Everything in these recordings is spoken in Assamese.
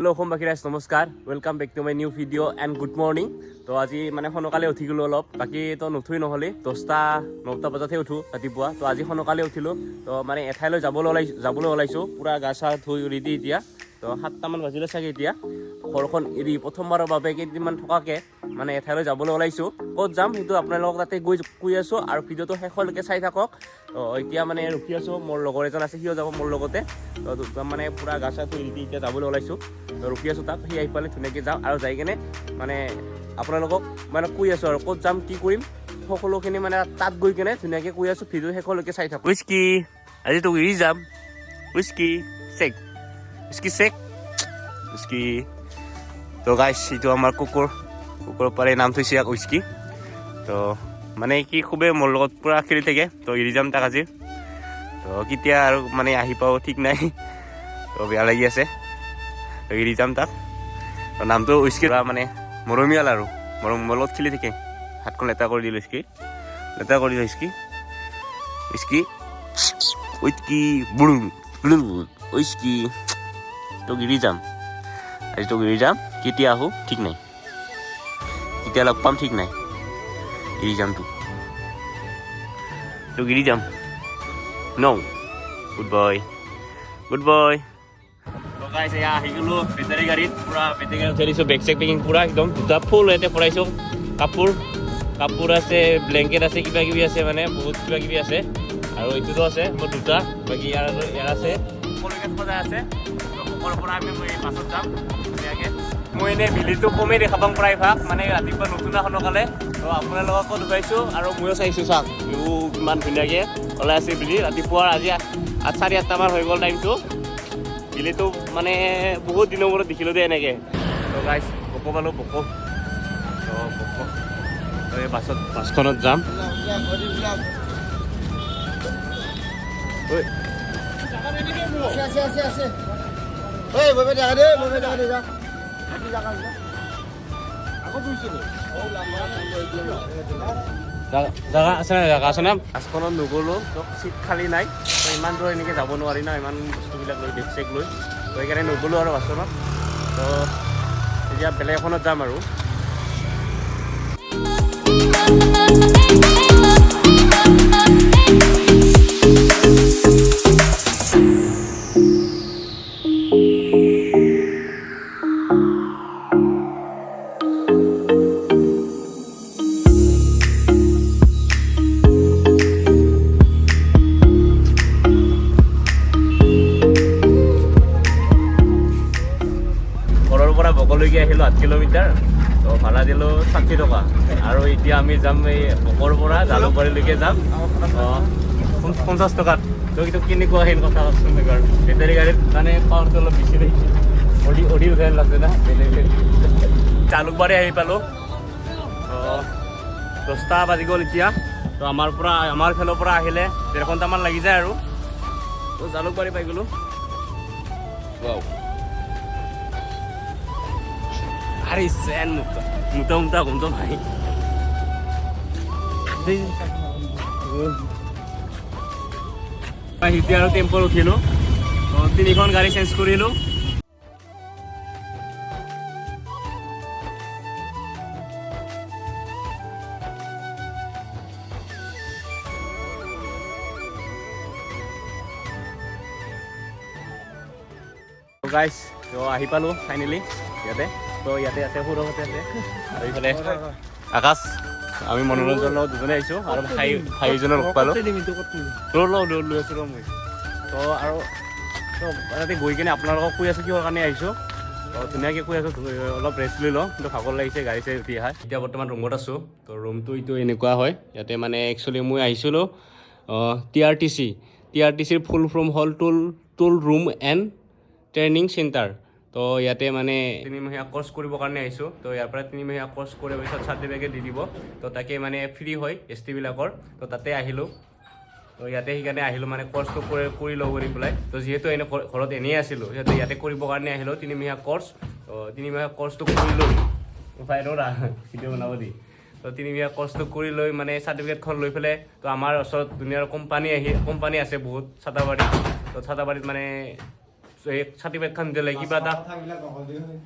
হেল্ল' অসমবাসী ৰাইজ নমস্কাৰ, welcome back to my new video' and good morning. তো আজি মানে সোনকালে উঠি গ'লোঁ অলপ, বাকী তো নুঠুই নহ'লে 9টা বজাতহে উঠোঁ ৰাতিপুৱা। তো আজি সোনকালে উঠিলোঁ, তো মানে এঠাইলৈ যাবলৈ ওলাইছোঁ। পূৰা গা চা ধুই ৰেডি এতিয়া। তো 7টামান বাজিলে চাগে এতিয়া। ঘৰখন এৰি প্ৰথমবাৰৰ বাবে কেইদিনমান থকাকৈ মানে এঠাইলৈ যাবলৈ ওলাইছোঁ। ক'ত যাম সেইটো আপোনালোকক তাতে কৈ আছোঁ আৰু ভিডিঅ'টো শেষলৈকে চাই থাকক। তো এতিয়া মানে ৰখি আছোঁ, মোৰ লগৰ এজন আছে, সিও যাব মোৰ লগতে। তো মানে পূৰা গা চা ধুই ৰেডি এতিয়া যাবলৈ ওলাইছোঁ। ৰখি আছোঁ তাক, সি আহি পালে ধুনীয়াকৈ যাওঁ আৰু যাই কিনে মানে আপোনালোকক মানে কৈ আছোঁ আৰু ক'ত যাম কি কৰিম সকলোখিনি মানে তাত গৈ কিনে ধুনীয়াকৈ কৈ আছোঁ। ভিডিঅ' শেষলৈকে চাই থাকোঁ। উইস্কি আজি তোক এৰি যাম, whisky check, whisky check, whisky. তো গাইছ, এইটো আমাৰ কুকুৰৰ পাৰে নাম থৈছে ইয়াক উইস্কি। তো মানে কি খুবেই মোৰ লগত পূৰা খেলি থাকে। তো এৰি যাম তাক আজি। তো কেতিয়া আৰু মানে আহি পাওঁ ঠিক নাই। তো বেয়া লাগি আছে, এৰি যাম তাক। নামটো উইস্কি, মানে মৰমীয়াল আৰু মোৰ লগত খেলি থাকে। হাতখন লেতেৰা কৰি দিলোঁ উইস্কি, লেতেৰা কৰি দিলোঁ উইস্কি, উইস্কি উইস্কি বুলু বুলু উইস্কি। তোক এৰি যাম আজি, তোক এৰি যাম। কেতিয়া আহোঁ ঠিক নাই, কেতিয়া লগ পাম ঠিক নাই। এৰি যাম তোক এৰি যাম। ন গুড বয়, গুড বয়। গাইছ এয়া আহি গ'লোঁ বেটাৰী গাড়ীত। পূৰা বেটাৰী গাড়ীত উঠাই দিছোঁ, বেগ চেগ পেকিং পূৰা একদম দুটা ফুল ইয়াতে ভৰাইছোঁ। কাপোৰ আছে, ব্লেংকেট আছে, কিবা কিবি আছে, মানে বহুত কিবা কিবি আছে। আৰু এইটোতো আছে মোৰ দুটা, বাকী ইয়াৰ আছে, সকলোকে সজাই আছে। সকলোৰ পৰা আমি বাছত যাম ধুনীয়াকৈ। মই এনেই বিলিটো কমেই দেখা পাম প্ৰায়ভাগ, মানে ৰাতিপুৱা নতুন সোনকালে। তো আপোনালোককো দেখুৱাইছোঁ আৰু ময়ো চাইছোঁ, চাওক বিহু কিমান ধুনীয়াকৈ ওলাই আছে বিলি। ৰাতিপুৱা আজি 8:30মান হৈ গ'ল টাইমটো। বিলিটো মানে বহুত দিনৰ মূৰত দেখিলোঁ দেই এনেকৈ। তো গাইছ বকো পালোঁ, বকো। তো বকো এই বাছখনত যাম। জাগা আছে না? বাছখনত নগ'লোঁ, তো চিট খালী নাই। তো ইমান দূৰ এনেকৈ যাব নোৱাৰি না, ইমান বস্তুবিলাক লৈ, বেগ চেগ লৈ। তো সেইকাৰণে নগ'লোঁ আৰু বাছখনত। তো এতিয়া বেলেগ এখনত যাম আৰু। বকলৈকে আহিলোঁ 8 কিলোমিটাৰ। তো ভাড়া দিলোঁ 60 টকা। আৰু এতিয়া আমি যাম এই বকৰ পৰা জালুকবাৰীলৈকে যাম 50 টকাত। তো এইটো কেনেকুৱা আহিল কথা কওকচোন বাৰু। বেটাৰী গাড়ীত মানে পাৱাৰটো অলপ বেছি দেখিছে, অডি উঠাই লাগছে না। জালুকবাৰী আহি পালোঁ। 10টা বাজি গ'ল এতিয়া। তো আমাৰ ফালৰ পৰা আহিলে 1.5 ঘণ্টামান লাগি যায় আৰু। তো জালুকবাৰী পাই গ'লোঁ। আৰে স্যান মুটা ঘুমতো ভাই। এতিয়া আৰু টেম্পোত উঠিলোঁ। 3খন গাড়ী চেঞ্জ কৰিলোঁ। গাইছ তো আহি পালোঁ ফাইনেলি ইয়াতে। তো ইয়াতে আছে, সৌৰভতে আছে, আৰু এইফালে আকাশ। আমি মনোৰঞ্জনৰ লগত দুজনে আহিছোঁ আৰু ভাইজনৰ লগ পালোঁ। লৈ আছোঁ ৰ মই। তো আৰু তাতে গৈ কিনে আপোনালোকক কৈ আছোঁ কিহৰ কাৰণে আহিছোঁ। তো ধুনীয়াকৈ কৈ আছোঁ, অলপ ৰেষ্ট লৈ লওঁ, কিন্তু ভাগৰ লাগিছে গাড়ী চাড়ী উঠি অহা। এতিয়া বৰ্তমান ৰুমত আছোঁ। তো ৰুমটো এইটো এনেকুৱা হয়। ইয়াতে মানে একচুৱেলি মই আহিছিলোঁ TRTCৰ ফুল ফৰ্ম হ'ল টুল ৰুম এণ্ড ট্ৰেইনিং চেণ্টাৰ। তো ইয়াতে মানে 3মাহীয়া কোৰ্চ কৰিবৰ কাৰণে আহিছোঁ। তো ইয়াৰ পৰা 3মাহীয়া কোৰ্চ কৰাৰ পিছত চাৰ্টিফিকেট দি দিব। তো তাকে মানে ফ্ৰী হয় ST-বিলাকৰ। তো তাতে আহিলোঁ। তো ইয়াতে সেইকাৰণে আহিলোঁ, মানে কোৰ্চটো কৰি লওঁ কৰি পেলাই। তো যিহেতু ঘৰত এনেই আছিলোঁ, সিহঁতে ইয়াতে কৰিবৰ কাৰণে আহিলোঁ 3মাহীয়া কোৰ্চ। তো 3মাহীয়া কোৰ্চটো কৰি লৈ ভিডিঅ' বনাব দি। তো 3মাহীয়া কোৰ্চটো কৰি লৈ মানে চাৰ্টিফিকেটখন লৈ পেলাই, তো আমাৰ ওচৰত দুনিয়াৰ কোম্পানী আছে বহুত চাটাবাৰীত। তো চাটাবাৰীত মানে চাৰ্টিফিকেটখন দিলে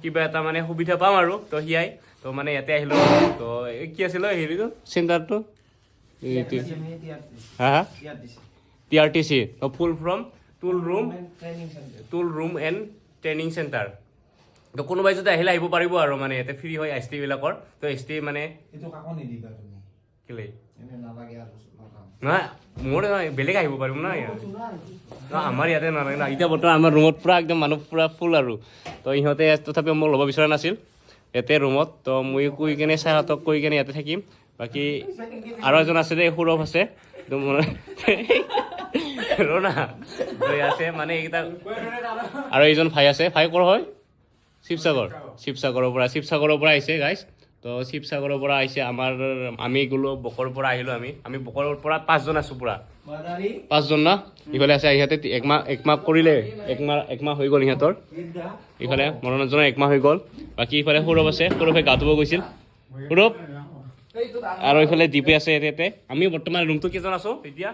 কিবা এটা মানে সুবিধা পাম আৰু তো সিয়াই তো মানে ইয়াতে আহিলোঁ তো কি আছিলে হেৰিটো চেণ্টাৰটো হা হা TRTC full form tool room and training centre তো কোনোবাই যদি আহিলে আহিব পাৰিব আৰু মানে ইয়াতে ফ্ৰী হয় ST বিলাকৰ তো ST মানে কেলে নহয় মোৰ বেলেগ আহিব পাৰিম ন আমাৰ ইয়াতে নালাগে না এতিয়া বৰ্তমান আমাৰ ৰুমত পূৰা একদম মানুহ পূৰা ফুল আৰু তো ইহঁতে তথাপিও মোক ল'ব বিচৰা নাছিল ইয়াতে ৰুমত তো মই কৈ কেনে ছাৰহঁতক কৈ কেনে ইয়াতে থাকিম বাকী আৰু এজন আছে দেই সৌৰভ আছে ৰণা আছে মানে এইকেইটা আৰু এইজন ভাই আছে ভাই ক'ৰ হয় শিৱসাগৰৰ পৰা আহিছে গাইজ তো শিৱসাগৰৰ পৰা আহিছে আমি গ'লো বকৰ পৰা আহিলোঁ আমি বকৰ পৰা 5জন আছোঁ পূৰা 5জন না ইফালে আছে ইহঁতে একমাহ কৰিলে একমাহ হৈ গ'ল ইহঁতৰ ইফালে মনোৰঞ্জনৰ একমাহ হৈ গ'ল বাকী ইফালে সৌৰভ আছে সৌৰভে গা ধুব গৈছিল সৌৰভ আৰু ইফালে দীপে আছে ইয়াতে আমি বৰ্তমান ৰুমটো কেইজন আছোঁ এতিয়া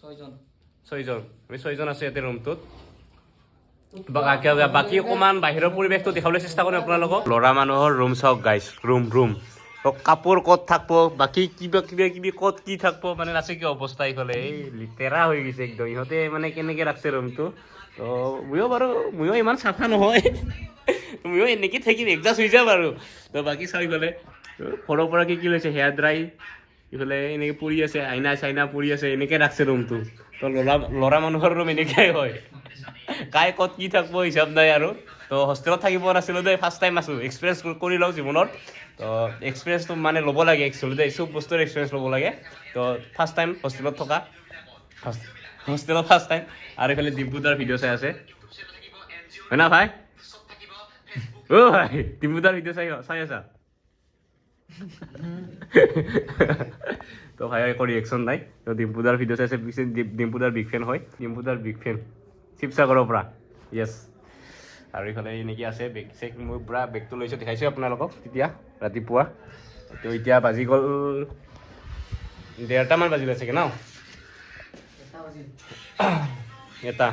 6জন আমি 6জন আছোঁ ইয়াতে ৰুমটোত বাকী অকণমান বাহিৰৰ পৰিৱেশটো দেখাবলৈ চেষ্টা কৰিম আপোনালোকক ল'ৰা মানুহৰ ৰুম চাওক গাইজ ৰুম কাপোৰ ক'ত থাকিব বাকী কিবা ক'ত কি থাকিব মানে নাছে কি অৱস্থা ইফালে এই লেতেৰা হৈ গৈছে একদম ইহঁতে মানে কেনেকৈ ৰাখছে ৰুমটো তো ময়ো ইমান চাফা নহয় ময়ো এনেকৈ থাকিম এডজাষ্ট হৈ যাম আৰু তো বাকী চাওঁ ইফালে সৰুৰ পৰা কি লৈছে হেয়াৰ ড্ৰাই ইফালে এনেকৈ পৰি আছে আইনা চাইনা পৰি আছে এনেকৈ ৰাখছে ৰুমটো তো ল'ৰা মানুহৰ ৰুম এনেকৈ হয় কাই ক'ত কি থাকিব হিচাপ নাই আৰু তো হোষ্টেলত থাকিব নাছিলোঁ দেই ফাৰ্ষ্ট টাইম আছোঁ এক্সপিৰিয়েঞ্চ কৰি লওঁ জীৱনত তো এক্সপিৰিয়েঞ্চটো মানে ল'ব লাগে একচুৱেলি দেই চব বস্তুৰ এক্সপিৰিয়েঞ্চ ল'ব লাগে তো ফাৰ্ষ্ট টাইম হোষ্টেলত থকা হোষ্টেলত ফাৰ্ষ্ট টাইম আৰু এইফালে ডিম্পুদাৰ ভিডিঅ' চাই আছে হয় না ভাই ভাই ডিম্পুদাৰ ভিডিঅ' চাই আছা তো ভাই একো ৰিয়েকশ্যন নাই তো ডিম্পুদাৰ ভিডিঅ' চাইছে ডিম্পুদাৰ বিগ ফেন হয় শিৱসাগৰৰ পৰা য়েছ আৰু এইফালে এনেকৈ আছে বেগ চেক মই পূৰা বেগটো লৈছোঁ দেখাইছোঁ আপোনালোকক তেতিয়া ৰাতিপুৱা তো এতিয়া বাজি গ'ল 1:30মান বাজিলে চাগে ন এটা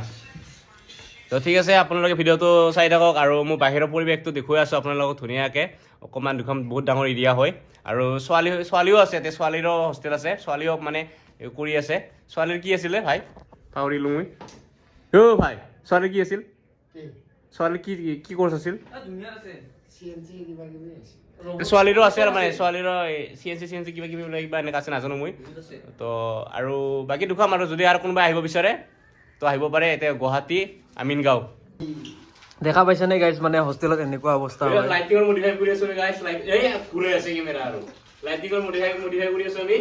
তো ঠিক আছে আপোনালোকে ভিডিঅ'টো চাই থাকক আৰু মোৰ বাহিৰৰ পৰিৱেশটো দেখুৱাই আছোঁ আপোনালোকক ধুনীয়াকৈ অকণমান দুখন বহুত ডাঙৰ এৰিয়া হয় আৰু ছোৱালীও আছে ইয়াতে ছোৱালীৰো হোষ্টেল আছে ছোৱালীও মানে কৰি আছে ছোৱালীৰ কি আছিলে ভাই পাহৰিলোঁ মই ভাই ছোৱালীৰ কি আছিল ছোৱালী কি কোৰ্চ আছিল ছোৱালীৰো আছে আৰু মানে ছোৱালীৰো CNC কিবা এনেকুৱা আছে নাজানো মই তো আৰু বাকী দেখুৱাম আৰু যদি আৰু কোনোবাই আহিব বিচাৰে তো আহিব পাৰে এতিয়া গুৱাহাটী আমিনগাঁও দেখা পাইছে নে গাইজ মানে হোষ্টেলত এনেকুৱা অৱস্থা হয় লাইটিঙৰ মডিফাই কৰি আছো গাইজ এই ঘূৰাই আছে কেমেৰা আৰু লাইটিঙৰ মডিফাই কৰি আছো আমি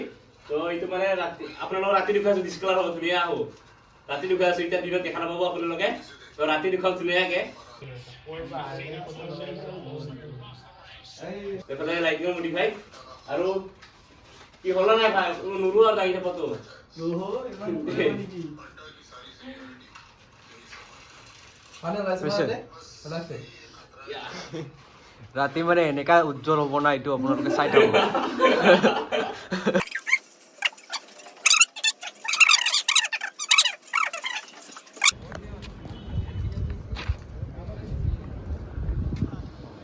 তো এইটো মানে আপোনালোকৰ ৰাতি দেখুৱাই আছো ডিছকালাৰ হ'ব ধুনীয়া হ'ব ৰাতি দেখুৱাই আছো এতিয়া দিনত দেখা নাপাব আপোনালোকে তো ৰাতি দেখুৱাম ধুনীয়াকৈ এইফালে লাইটিঙৰ মডিফাই আৰু কি হ'ল নাই ভাই নুৰু আৰু লাগি থাকতো ৰাতি মানে এনেকা উজ্জ্বল হ'ব না এইটো আপোনালোকে চাই থাকক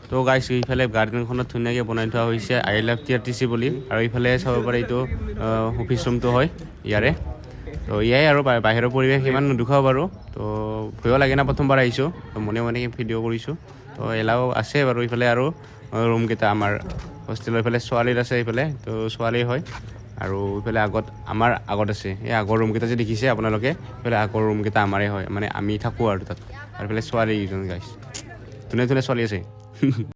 তো গাইছ এইফালে গাৰ্ডেনখনত ধুনীয়াকৈ বনাই থোৱা হৈছে I love TRTC বুলি আৰু এইফালে চাব পাৰে এইটো অফিচ ৰুমটো হয় ইয়াৰে তো ইয়াই আৰু বাহিৰৰ পৰিৱেশ ইমান নুদুখাব বাৰু তো ভয়ো লাগে না প্ৰথমবাৰ আহিছোঁ তো মনে ভিডিঅ' কৰিছোঁ তো এলাও আছে বাৰু এইফালে আৰু ৰুমকেইটা আমাৰ হোষ্টেলৰ এইফালে ছোৱালীৰ আছে এইফালে তো ছোৱালী হয় আৰু এইফালে আমাৰ আগত আছে এই আগৰ ৰুমকেইটা যে দেখিছে আপোনালোকে এইফালে আগৰ ৰুমকেইটা আমাৰে হয় মানে আমি থাকোঁ আৰু তাত আৰু এইফালে ছোৱালী কেইজন গাইছ ধুনীয়া ছোৱালী আছে